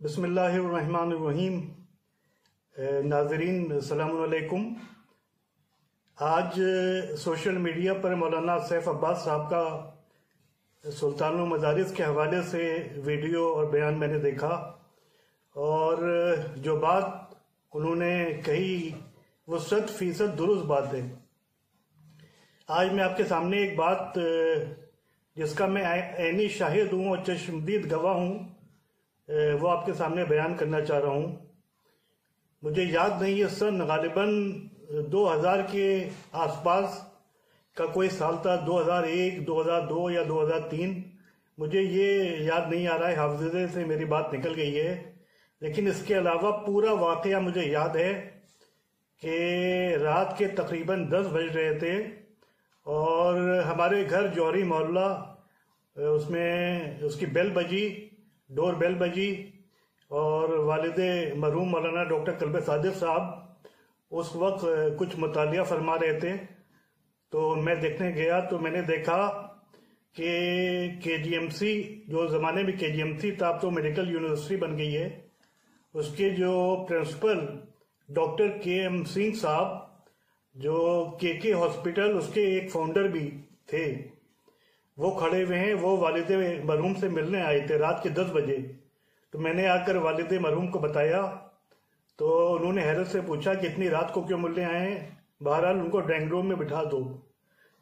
बिस्मिल्लाहिर्रहमानिर्रहीम। नाज़रीन अस्सलामु अलैकुम। आज सोशल मीडिया पर मौलाना सैफ अब्बास साहब का सुल्तानुल मदारिस के हवाले से वीडियो और बयान मैंने देखा, और जो बात उन्होंने कही वो 100% दुरुस्त बात है। आज मैं आपके सामने एक बात जिसका मैं ऐनी शाहिद हूँ और चश्मदीद गवाह हूँ, वो आपके सामने बयान करना चाह रहा हूँ। मुझे याद नहीं है सन गालिबन 2000 के आसपास का कोई साल था, 2001, 2002 या 2003, मुझे ये याद नहीं आ रहा है, हाफिज़े से मेरी बात निकल गई है। लेकिन इसके अलावा पूरा वाक़या मुझे याद है कि रात के तकरीबन 10 बज रहे थे और हमारे घर जौहरी मोहल्ला, उसमें उसकी बेल बजी, डोर बेल बजी, और वालिदे मरहूम मौलाना डॉक्टर कल्बे सादिक साहब उस वक्त कुछ मुतालिया फरमा रहे थे। तो मैं देखने गया तो मैंने देखा कि KGMC, जो ज़माने में KGMC था, अब तो मेडिकल यूनिवर्सिटी बन गई है, उसके जो प्रिंसिपल डॉक्टर KM सिंह साहब, जो KK हॉस्पिटल उसके एक फाउंडर भी थे, वो खड़े हुए हैं। वो वालिदे मरहूम से मिलने आए थे रात के 10 बजे। तो मैंने आकर वालिदे मरहूम को बताया तो उन्होंने हैरत से पूछा कि इतनी रात को क्यों मिलने आए हैं, बहरहाल उनको ड्राइंग रूम में बिठा दो।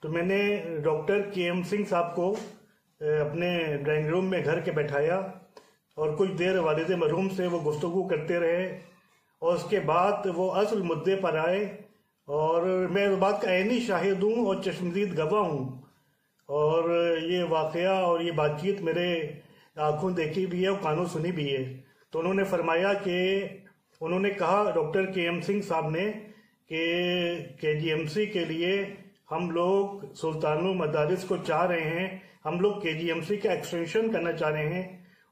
तो मैंने डॉक्टर KM सिंह साहब को अपने ड्राइंग रूम में घर के बैठाया और कुछ देर वालिदे मरहूम से वो गुफ्तगू करते रहे, और उसके बाद वो असल मुद्दे पर आए। और मैं इस बात का ऐनी शाहिद हूँ और चश्मदीद गवाह हूँ, और ये वाक़या और ये बातचीत मेरे आंखों देखी भी है और कानों सुनी भी है। तो उन्होंने फरमाया कि उन्होंने कहा, डॉक्टर KM सिंह साहब ने, कि KGMC के लिए हम लोग सुल्तानुल मदारिस को चाह रहे हैं, हम लोग KGMC का एक्सटेंशन करना चाह रहे हैं।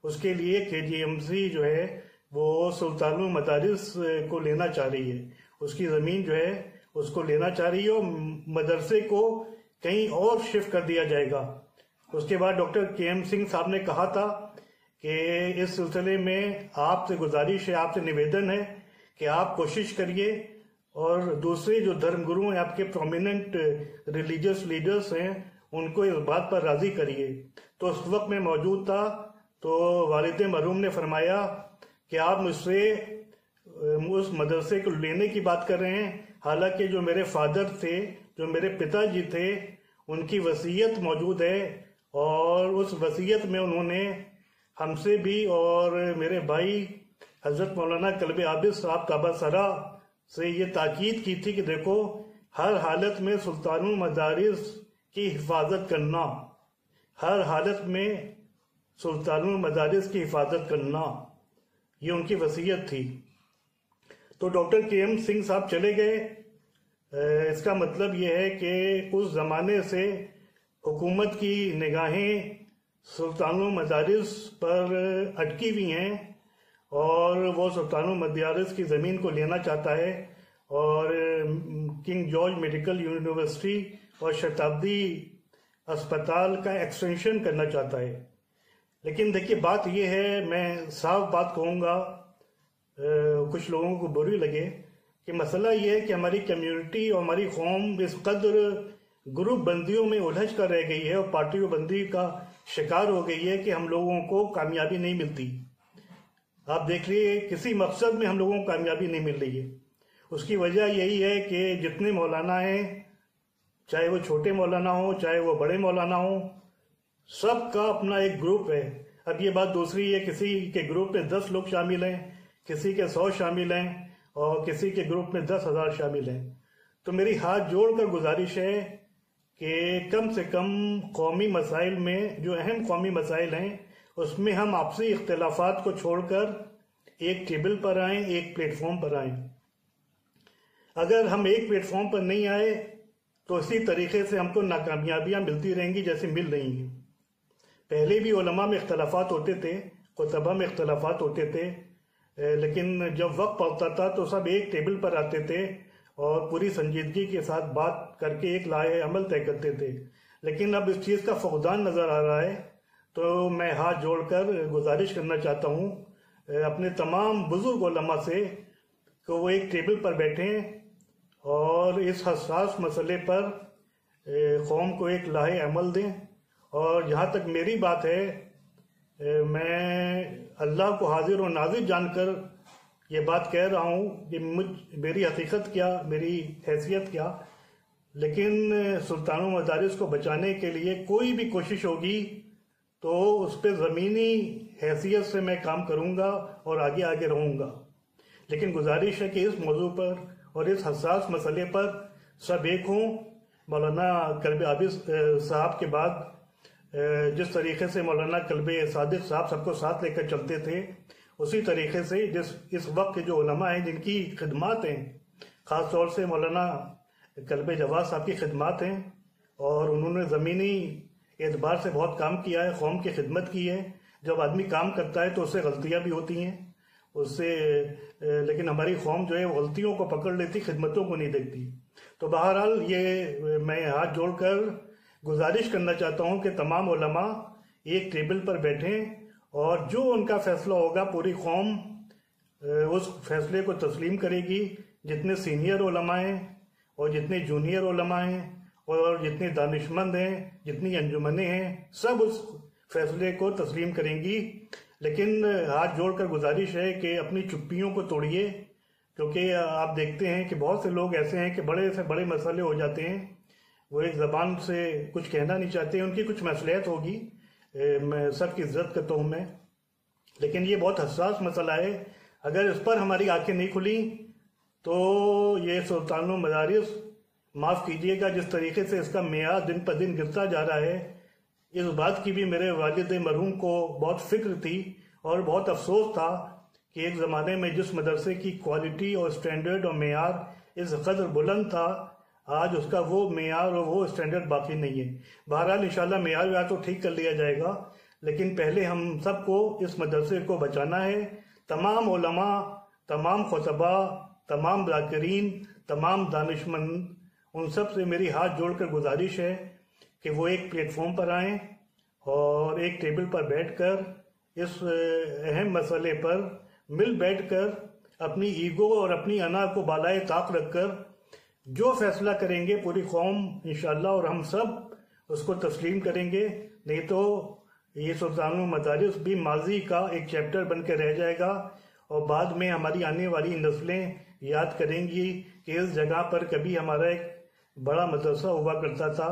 उसके लिए KGMC जो है वो सुल्तानुल मदारिस को लेना चाह रही है, उसकी ज़मीन जो है उसको लेना चाह रही है और मदरसे को कहीं और शिफ्ट कर दिया जाएगा। उसके बाद डॉक्टर KM सिंह साहब ने कहा था कि इस सिलसिले में आपसे गुजारिश है, आपसे निवेदन है कि आप कोशिश करिए और दूसरे जो धर्मगुरु हैं, आपके प्रोमिनेंट रिलीजियस लीडर्स हैं, उनको इस बात पर राजी करिए। तो उस वक्त मैं मौजूद था। तो वालिद मरहूम ने फरमाया कि आप मुझसे उस मदरसे को लेने की बात कर रहे हैं, हालांकि जो मेरे फादर थे, जो मेरे पिताजी थे, उनकी वसीयत मौजूद है, और उस वसीयत में उन्होंने हमसे भी और मेरे भाई हजरत मौलाना कल्बे आबिद साहब ताबासरा से ये ताकीद की थी कि देखो, हर हालत में सुल्तानुल मदारिस की हिफाजत करना, हर हालत में सुल्तानुल मदारिस की हिफाजत करना, ये उनकी वसीयत थी। तो डॉक्टर KM सिंह साहब चले गए। इसका मतलब ये है कि उस ज़माने से हुकूमत की निगाहें सुल्तानुल मदारिस पर अटकी हुई हैं, और वो सुल्तानुल मदारिस की ज़मीन को लेना चाहता है, और किंग जॉर्ज मेडिकल यूनिवर्सिटी और शताब्दी अस्पताल का एक्सटेंशन करना चाहता है। लेकिन देखिए, बात ये है, मैं साफ बात कहूँगा, कुछ लोगों को बुरी लगे, कि मसला ये है कि हमारी कम्युनिटी और हमारी कौम इस कदर ग्रुप बंदियों में उलझ कर रह गई है और पार्टी बंदी का शिकार हो गई है कि हम लोगों को कामयाबी नहीं मिलती। आप देख लीजिए, किसी मकसद में हम लोगों को कामयाबी नहीं मिल रही है। उसकी वजह यही है कि जितने मौलाना हैं, चाहे वो छोटे मौलाना हो चाहे वो बड़े मौलाना हो, सबका अपना एक ग्रुप है। अब ये बात दूसरी है, किसी के ग्रुप में 10 लोग शामिल हैं, किसी के 100 शामिल हैं, और किसी के ग्रुप में 10,000 शामिल हैं। तो मेरी हाथ जोड़कर गुजारिश है कि कम से कम कौमी मसाइल में, जो अहम कौमी मसाइल हैं, उसमें हम आपसी इख्तिलाफात को छोड़कर एक टेबल पर आएं, एक प्लेटफॉर्म पर आएं। अगर हम एक प्लेटफॉर्म पर नहीं आए तो इसी तरीके से हमको नाकामयाबियां मिलती रहेंगी जैसे मिल रही हैं। पहले भी उलमा में इख्तिलाफात होते थे, कुतबा में इख्तिलाफात होते थे, लेकिन जब वक्त पड़ता था तो सब एक टेबल पर आते थे और पूरी संजीदगी के साथ बात करके एक लाए अमल तय करते थे। लेकिन अब इस चीज़ का फुकदान नज़र आ रहा है। तो मैं हाथ जोड़कर गुजारिश करना चाहता हूँ اپنے تمام بزرگ علماء سے کہ وہ ایک ٹیبل پر بیٹھیں اور اس حساس مسئلے پر قوم کو ایک لاہے عمل دیں. اور جہاں تک میری بات ہے، میں اللہ کو حاضر و ناظر جان کر یہ بات کہہ رہا ہوں کہ میری حقیقت کیا، میری حیثیت کیا، لیکن سلطان المدارس کو بچانے کے لیے کوئی بھی کوشش ہوگی تو اس پہ زمینی حیثیت سے میں کام کروں گا اور آگے آگے رہوں گا. لیکن گزارش ہے کہ اس موضوع پر اور اس حساس مسئلے پر سب ایک ہوں. مولانا کلب عابد صاحب کے بعد جس طریقے سے مولانا کلب صادق صاحب سب کو ساتھ لے کر چلتے تھے، اسی طریقے سے اس وقت کے جو علماء ہیں جن کی خدمات ہیں، خاص طور سے مولانا کلب جواد صاحب کی خدمات ہیں، اور انہوں نے زمینی اعتبار سے بہت کام کیا ہے، قوم کی خدمت کی ہے. جب آدمی کام کرتا ہے تو اس سے غلطیاں بھی ہوتی ہیں لیکن ہماری قوم جو ہے غلطیوں کو پکڑ لیتی، خدمتوں کو نہیں دیکھتی. تو بہرحال یہ میں ہاتھ جوڑ کر گزارش کرنا چاہتا ہوں کہ تمام علماء ایک ٹیبل پر بیٹھیں اور جو ان کا فیصلہ ہوگا پوری قوم اس فیصلے کو تسلیم کرے گی. جتنے سینئر علماء ہیں اور جتنے جونیئر علماء ہیں اور جتنے دانشمند ہیں، جتنی انجمنیں ہیں، سب اس فیصلے کو تسلیم کریں گی. لیکن ہاتھ جوڑ کر گزارش ہے کہ اپنی چپیوں کو توڑیے، کیونکہ آپ دیکھتے ہیں کہ بہت سے لوگ ایسے ہیں کہ بڑے سے بڑے مسئلے ہو جاتے ہیں، وہ ایک زبان سے کچھ کہنا نہیں چاہتے. ان کی کچھ مصلحت ہوگی، میں سب کی عزت کرتا ہوں میں، لیکن یہ بہت حساس مسئلہ ہے. اگر اس پر ہماری آنکھیں نہیں کھلیں تو یہ سلطان المدارس، معاف کیجیے گا، جس طریقے سے اس کا معیار دن پر دن گرتا جا رہا ہے، اس بات کی بھی میرے والد مرحوم کو بہت فکر تھی اور بہت افسوس تھا کہ ایک زمانے میں جس مدرسے کی کوالٹی اور سٹینڈرڈ اور معیار اس قدر بلند تھا، آج اس کا وہ معیار اور وہ سٹینڈرڈ باقی نہیں ہے. بہرحال انشاءاللہ معیار تو ٹھیک کر لیا جائے گا، لیکن پہلے ہم سب کو اس مدرسے کو بچانا ہے. تمام علماء، تمام خطباء، تمام ذاکرین، تمام دانشمند، ان سب سے میری ہاتھ جوڑ کر گزارش ہے کہ وہ ایک پلیٹ فارم پر آئیں اور ایک ٹیبل پر بیٹھ کر اس اہم مسئلے پر مل بیٹھ کر اپنی ایگو اور اپنی انا کو بالائے طاق رکھ کر جو فیصلہ کریں گے پوری قوم انشاءاللہ اور ہم سب اس کو تسلیم کریں گے. نہیں تو یہ سلطان المدارس بھی ماضی کا ایک چیپٹر بن کے رہ جائے گا اور بعد میں ہماری آنے والی نسلیں یاد کریں گی کہ اس جگہ پر کبھی ہمارا ایک بڑا مدرسہ ہوا کرتا تھا.